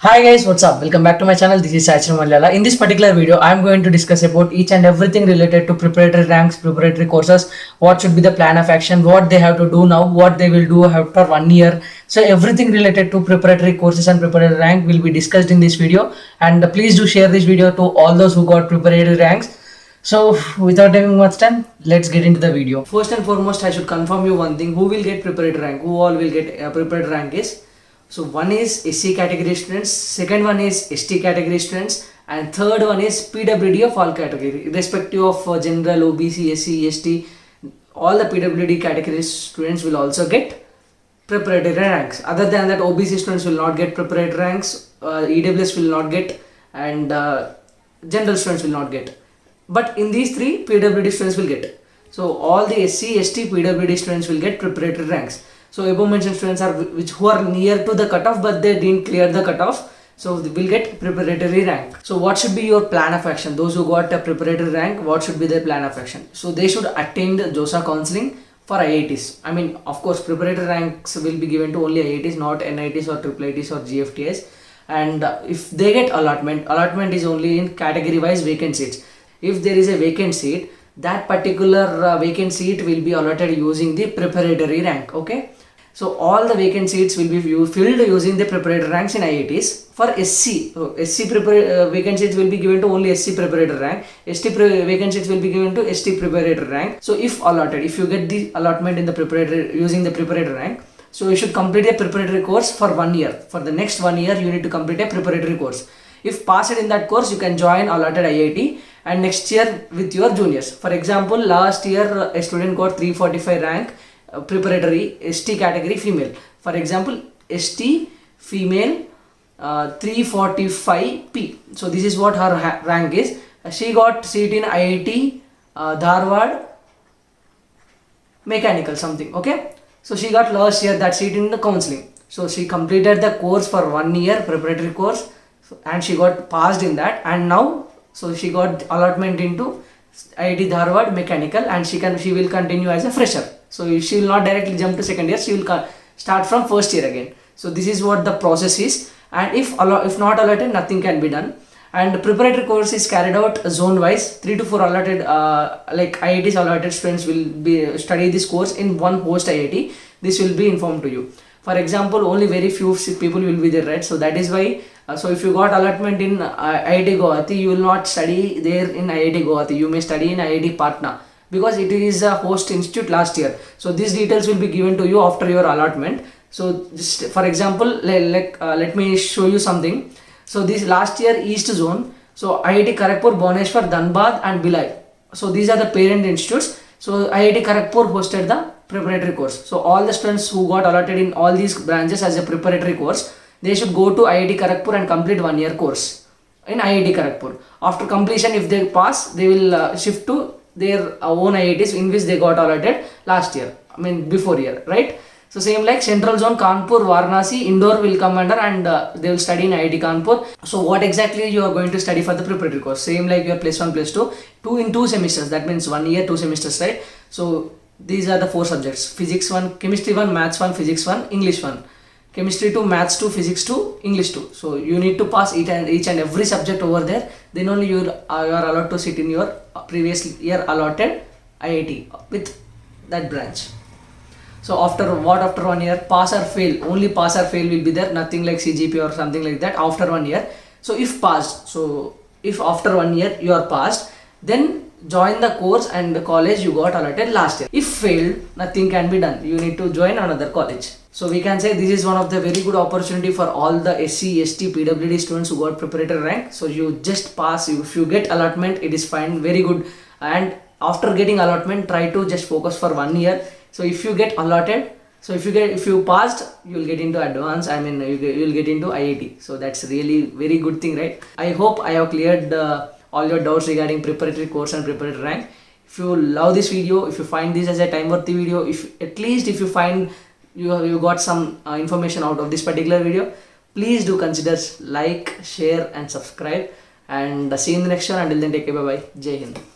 Hi guys, what's up? Welcome back to my channel. This is Sai Charan Malyala. In this particular video, I am going to discuss about each and everything related to preparatory ranks, preparatory courses, what should be the plan of action, what they have to do now, what they will do after 1 year. So everything related to preparatory courses and preparatory rank will be discussed in this video. And please do share this video to all those who got preparatory ranks. So without taking much time, let's get into the video. First and foremost, I should confirm you one thing. Who will get preparatory rank? Who all will get preparatory rank is? So one is SC category students, second one is ST category students, and third one is PWD of all category, irrespective of general, OBC, SC, ST. All the PWD category students will also get preparatory ranks. Other than that, OBC students will not get preparatory ranks, EWS will not get, and general students will not get. But in these three, PWD students will get. So all the SC, ST, PWD students will get preparatory ranks. So above mentioned students are who are near to the cutoff but they didn't clear the cutoff, so they will get preparatory rank. So what should be your plan of action? Those who got a preparatory rank, what should be their plan of action? So they should attend JOSAA counselling for IITs. I mean, of course, preparatory ranks will be given to only IITs, not NITs or IITs or GFTs. And if they get allotment is only in category wise vacant seats. If there is a vacant seat, that particular vacant seat will be allotted using the preparatory rank. Okay, so all the vacant seats will be filled using the preparatory ranks in IITs. For SC, vacant seats will be given to only SC preparatory rank. Vacant seats will be given to ST preparatory rank. So if allotted, if you get the allotment in the preparatory using the preparatory rank, so you should complete a preparatory course for 1 year. For the next 1 year, you need to complete a preparatory course. If passed in that course, you can join allotted IIT and next year with your juniors. For example, last year a student got 345 rank preparatory ST category female. For example, ST female 345P. So this is what her rank is. She got seat in IIT Dharwad mechanical something. Okay, so she got last year that seat in the counselling. So she completed the course for 1 year preparatory course and she got passed in that, and now so she got allotment into IIT Dharwad mechanical and she will continue as a fresher. So she will not directly jump to second year, she will start from first year again. So this is what the process is, and if not allotted, nothing can be done. And preparatory course is carried out zone wise. 3 to 4 allotted like IITs allotted students will be study this course in one host IIT. This will be informed to you. For example, only very few people will be there, right? So that is why so if you got allotment in IIT Guwahati, you will not study there in IIT Guwahati. You may study in IIT Patna because it is a host institute last year. So these details will be given to you after your allotment. So just for example, let me show you something. So this last year East Zone. So IIT Kharagpur, Bhubaneswar, Dhanbad and Bhilai. So these are the parent institutes. So IIT Kharagpur hosted the preparatory course. So all the students who got allotted in all these branches as a preparatory course, they should go to IIT Kharagpur and complete 1 year course in IIT Kharagpur. After completion, if they pass, they will shift to their own IITs in which they got allotted last year, I mean before year, right? So same like Central Zone, Kanpur, Varanasi, Indore will come under and they will study in IIT Kanpur. So what exactly you are going to study for the preparatory course? Same like your plus 1, plus 2, 2 in 2 semesters. That means 1 year, 2 semesters, right? So these are the 4 subjects: Physics 1, Chemistry 1, Maths 1, Physics 1, English 1. Chemistry 2, Maths 2, Physics 2, English 2. So you need to pass each and every subject over there. Then only you are allowed to sit in your previous year allotted IIT with that branch. So after 1 year, pass or fail, only pass or fail will be there, nothing like CGP or something like that after 1 year. So if passed, so if after 1 year you are passed, then join the course and the college you got allotted last year. If failed, nothing can be done, you need to join another college. So we can say this is one of the very good opportunity for all the SC, ST, PWD students who got preparatory rank. So you just pass, if you get allotment, it is fine, very good. And after getting allotment, try to just focus for 1 year. So if you get allotted, so if you passed, you will get into advanced, I mean you will get into IIT. So that's really very good thing, right? I hope I have cleared all your doubts regarding preparatory course and preparatory rank. If you love this video, if you find this as a time worthy video, if at least if you find you got some information out of this particular video, please do consider like, share and subscribe, and see you in the next one. Until then, take care, bye bye. Jai Hind.